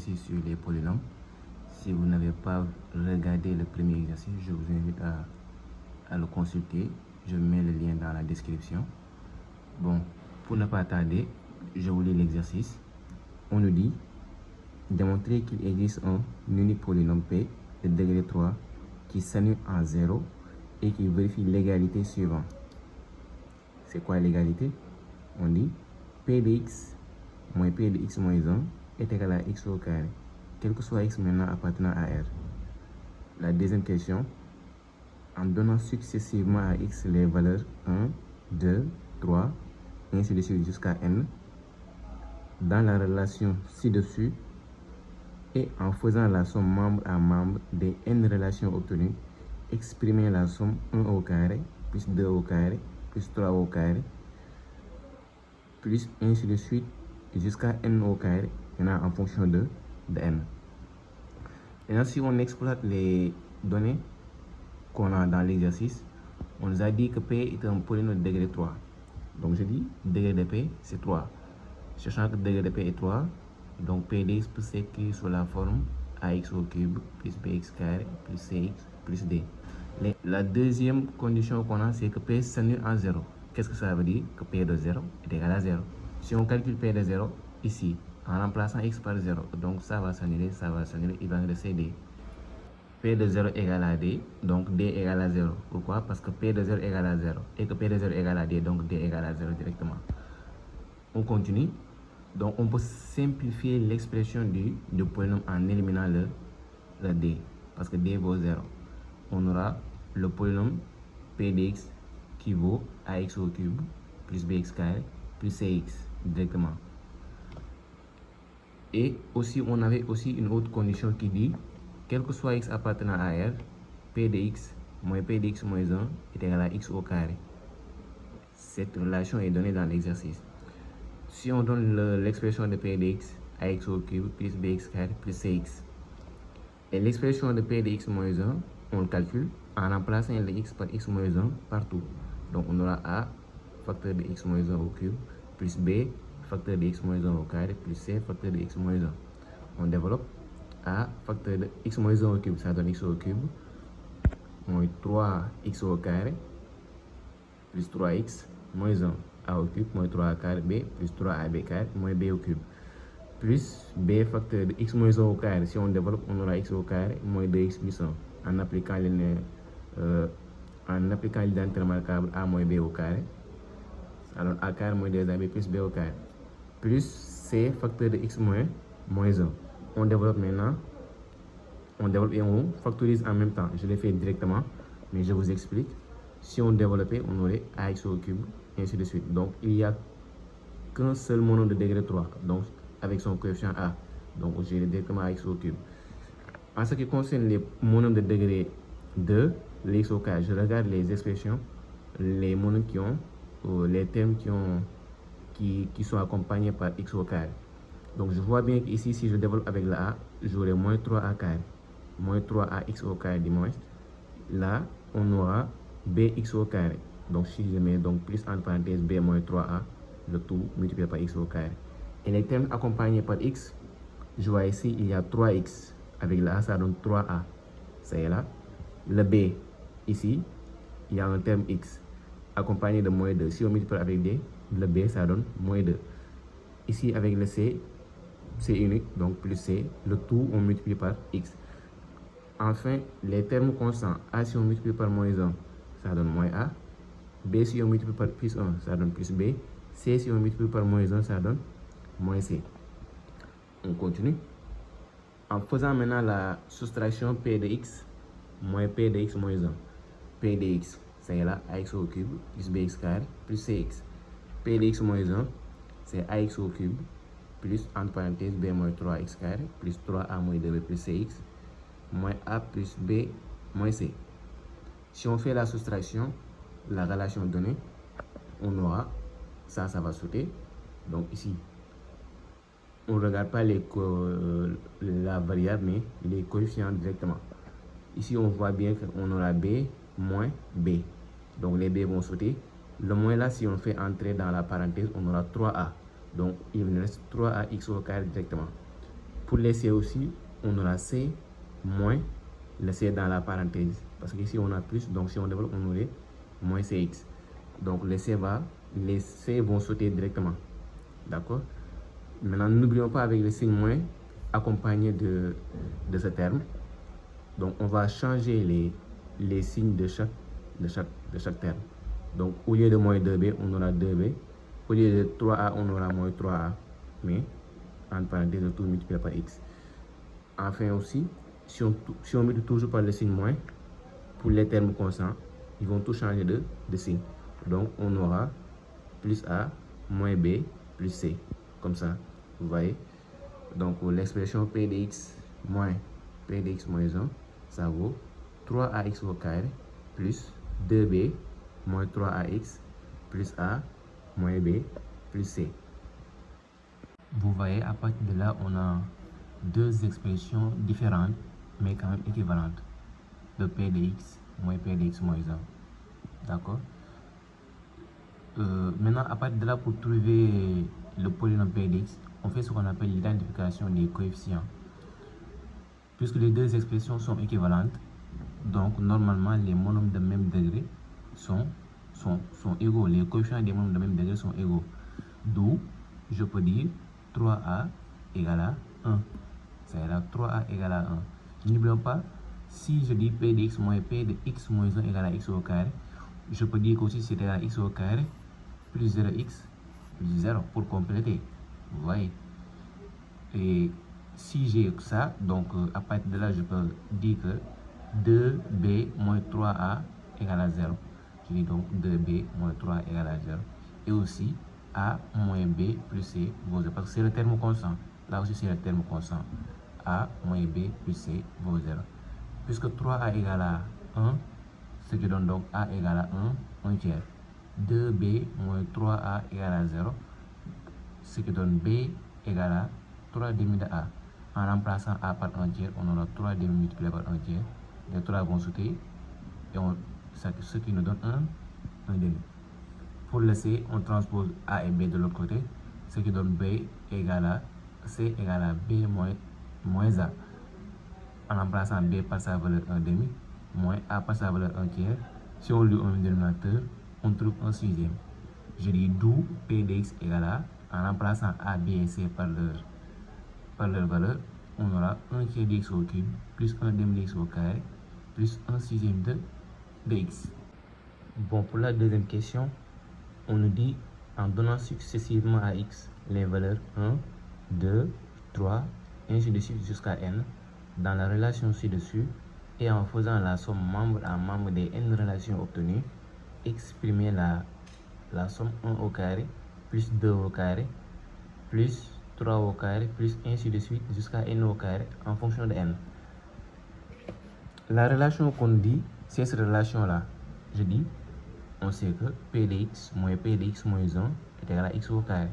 ici sur les polynômes. Si vous n'avez pas regardé le premier exercice, je vous invite à le consulter. Je mets le lien dans la description. Bon, pour ne pas tarder, je vous lis l'exercice. On nous dit démontrer qu'il existe un unique polynôme P de degré 3 qui s'annule en 0 et qui vérifie l'égalité suivante. C'est quoi l'égalité? On dit P de x moins P de x moins 1 est égal à x au carré, quel que soit x maintenant appartenant à R. La deuxième question, en donnant successivement à x les valeurs 1, 2, 3, ainsi de suite jusqu'à n, dans la relation ci-dessus, et en faisant la somme membre à membre des n relations obtenues, exprimer la somme 1 au carré, plus 2 au carré, plus 3 au carré, plus ainsi de suite jusqu'à n au carré, en fonction de n. Maintenant, si on exploite les données qu'on a dans l'exercice, on nous a dit que P est un polynôme de degré 3. Donc je dis degré de P, c'est 3. Sachant que degré de P est 3, donc P de x peut s'écrire sous la forme ax au cube plus bx carré plus cx plus d. La deuxième condition qu'on a, c'est que P s'annule en 0. Qu'est-ce que ça veut dire? Que P de 0 est égal à 0. Si on calcule P de 0, ici, en remplaçant x par 0, donc ça va s'annuler, il va rester d. P de 0 égale à d, donc d égale à 0. Pourquoi? Parce que P de 0 égale à 0 et que P de 0 égale à d, donc d égale à 0 directement. On continue. Donc on peut simplifier l'expression du polynôme en éliminant le d, parce que d vaut 0. On aura le polynôme P de x qui vaut ax au cube plus bx carré plus cx directement. Et aussi, on avait aussi une autre condition qui dit, quel que soit x appartenant à R, P de x moins P de x moins 1 est égal à x au carré. Cette relation est donnée dans l'exercice. Si on donne l'expression de P de x, ax au cube plus bx carré plus cx, et l'expression de P de x moins 1, on le calcule en remplaçant le x par x moins 1 partout. Donc on aura A facteur de x moins 1 au cube plus B facteur de x moins 1 au carré plus C facteur de x moins 1. On développe A facteur de x moins 1 au cube, ça donne x au cube, moins 3x au carré plus 3x moins 1 a au cube moins 3 a carré b plus 3ab carré moins b au cube plus b facteur de x moins 1 au carré. Si on développe, on aura x au carré moins 2x plus 1 en appliquant l'identité remarquable a moins b au carré. Alors a carré moins 2ab plus b au carré plus c facteur de x moins 1. On développe maintenant, et on factorise en même temps. Je l'ai fait directement, mais je vous explique. Si on développait, on aurait ax au cube, ainsi de suite. Donc il n'y a qu'un seul monôme de degré 3, donc avec son coefficient a. Donc j'ai directement ax au cube. En ce qui concerne les monômes de degré 2, les x au carré, je regarde les expressions, les monômes qui ont, les termes qui sont accompagnés par x au carré. Donc je vois bien qu'ici, si je développe avec la a, j'aurai moins 3a carré, moins 3ax au carré du moins. Là, on aura bx au carré. Donc si je mets donc plus entre parenthèses b moins 3a, le tout multiplié par x au carré. Et les termes accompagnés par x, je vois ici, il y a 3x. Avec la a, ça donne 3a. Ça est là. Le b, ici, il y a un terme x accompagné de moins 2. Si on multiplie avec d, le b, ça donne moins 2. Ici, avec le c, c'est unique, donc plus c. Le tout, on multiplie par x. Enfin, les termes constants, a si on multiplie par moins 1, ça donne moins a. B si on multiplie par plus 1, ça donne plus b. C si on multiplie par moins 1, ça donne moins c. On continue. En faisant maintenant la soustraction P de x moins P de x moins 1. P de x, c'est là, ax au cube plus bx carré plus cx. P de x moins 1, c'est ax au cube plus, entre parenthèses, b moins 3x carré plus 3a moins 2b plus cx moins a plus b moins c. Si on fait la soustraction, la relation donnée, on aura, ça va sauter. Donc ici, on ne regarde pas la variable, mais les coefficients directement. Ici, on voit bien qu'on aura b moins b. Donc les b vont sauter. Le moins là, si on fait entrer dans la parenthèse, on aura 3a. Donc il nous reste 3ax au carré directement. Pour les C aussi, on aura C moins le C dans la parenthèse. Parce qu'ici, on a plus, donc si on développe, on aurait moins CX. Donc les C vont sauter directement. D'accord? Maintenant, n'oublions pas avec le signe moins accompagné de ce terme. Donc on va changer les signes de chaque terme. Donc au lieu de moins 2B, on aura 2B. Au lieu de 3A, on aura moins 3A. Mais en parenthèse, tout multiplié par X. Enfin aussi, si on met toujours par le signe moins, pour les termes constants, ils vont tout changer de signe. Donc on aura plus A, moins B, plus C. Comme ça, vous voyez. Donc l'expression P de X moins P de X moins 1, ça vaut 3AX au carré plus 2B moins 3AX plus A moins B plus C. Vous voyez, à partir de là, on a deux expressions différentes, mais quand même équivalentes, de P de X moins P de X moins 1. D'accord? Maintenant, à partir de là, pour trouver le polynôme P de X, on fait ce qu'on appelle l'identification des coefficients. Puisque les deux expressions sont équivalentes, donc normalement les monomes de même degré sont égaux. Les coefficients des monomes de même degré sont égaux. D'où je peux dire 3A égale à 1. Ça égale à 3A égale à 1. N'oublions pas, si je dis P de X moins P de X moins 1 égale à X au carré, je peux dire qu'aussi c'est égal à X au carré plus 0x plus 0 pour compléter. Vous voyez. Et si j'ai ça, donc à partir de là, je peux dire que 2b moins 3a égale à 0. Je dis donc 2b moins 3 égale à 0. Et aussi a moins b plus c vaut 0. Parce que c'est le terme constant. Là aussi, c'est le terme constant. A moins b plus c vaut 0. Puisque 3a égale à 1, ce qui donne donc a égale à 1 tiers. 2b moins 3a égale à 0, ce qui donne b égale à 3 demi de a. En remplaçant a par 1 tiers, on aura 3 demi multiplié par 1 tiers. Les 3 vont sauter, et ce qui nous donne 1 demi. Pour le c, on transpose a et b de l'autre côté, ce qui donne b égale à c égale à b moins a. En remplaçant b par sa valeur 1 demi, moins a par sa valeur 1 tiers. Si on lit un dénominateur, on trouve un sixième. Je dis d'où P de X égale à, en remplaçant A, B et C par leur valeur, on aura 1 tiers de X au cube, plus 1 demi de X au carré, plus 1 sixième de X. Bon, pour la deuxième question, on nous dit, en donnant successivement à X les valeurs 1, 2, 3, ainsi de suite jusqu'à N, dans la relation ci-dessus, et en faisant la somme membre à membre des N relations obtenues, exprimer la somme 1 au carré, plus 2 au carré, plus 3 au carré, plus ainsi de suite jusqu'à N au carré en fonction de N. La relation qu'on dit, c'est cette relation-là. Je dis, on sait que P de X moins P de X moins 1 est égal à X au carré.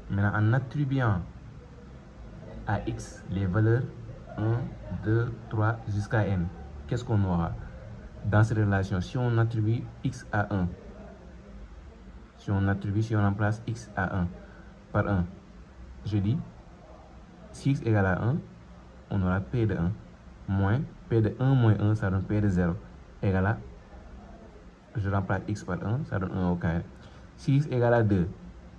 Maintenant, en attribuant à X les valeurs 1, 2, 3 jusqu'à N, qu'est-ce qu'on aura dans cette relation? Si on attribue X à 1, si on remplace X à 1 par 1, je dis, si X égale à 1, on aura P de 1, moins P de 1 moins 1, ça donne P de 0, égale à, je remplace X par 1, ça donne 1 au carré. Si X égale à 2,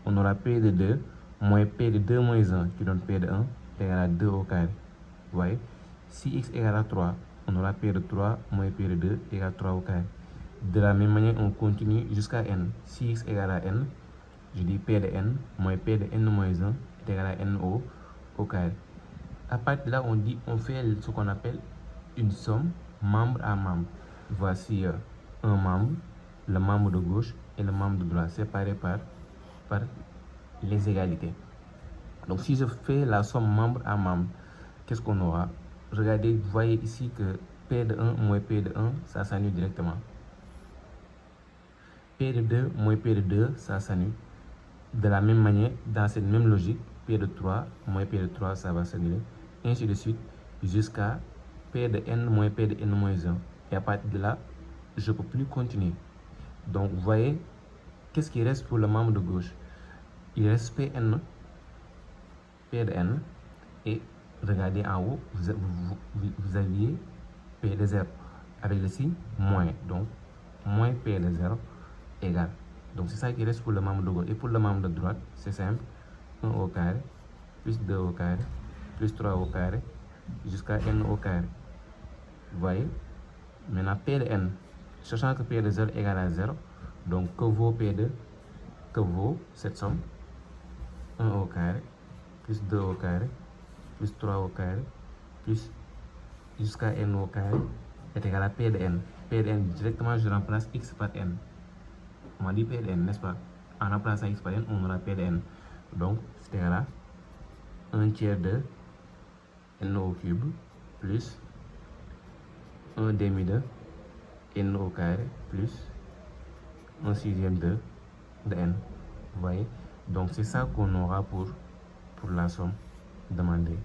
on aura P de 2, moins P de 2 moins 1, qui donne P de 1, égale à 2 au carré. Vous voyez? Si X égale à 3, on aura P de 3, moins P de 2, égale à 3 au carré. De la même manière, on continue jusqu'à N. Si X égale à N, je dis P de N, moins P de N moins 1, est égal à N au carré. À partir de là, on fait ce qu'on appelle une somme membre à membre. Voici un membre, le membre de gauche et le membre de droite, séparés par les égalités. Donc si je fais la somme membre à membre, qu'est-ce qu'on aura? Regardez, vous voyez ici que P de 1 moins P de 1, ça s'annule directement. P de 2 moins P de 2, ça s'annule. De la même manière, dans cette même logique, P de 3 moins P de 3, ça va s'annuler. Ainsi de suite, jusqu'à P de N moins P de N moins 1. Et à partir de là, je ne peux plus continuer. Donc, vous voyez, qu'est-ce qui reste pour le membre de gauche? Il reste Pn, P de N, et regardez en haut, vous aviez P de 0 avec le signe moins. Donc, moins P de 0 égale. Donc, c'est ça qui reste pour le membre de gauche. Et pour le membre de droite, c'est simple. 1 au carré, plus 2 au carré, plus 3 au carré, jusqu'à n au carré. Vous voyez? Maintenant, P de n, sachant que P de 0 égale à 0, donc que vaut P2? Que vaut cette somme? 1 au carré, plus 2 au carré, plus 3 au carré, plus jusqu'à n au carré est égal à P de n. P de n, directement, je remplace x par n. On m'a dit P de n, n'est-ce pas? En remplaçant x par n, on aura P de n. Donc, c'est égal à 1 tiers de n au cube plus 1 demi de n au carré plus 1 sixième de n. Vous voyez? Donc, c'est ça qu'on aura pour la somme demandée.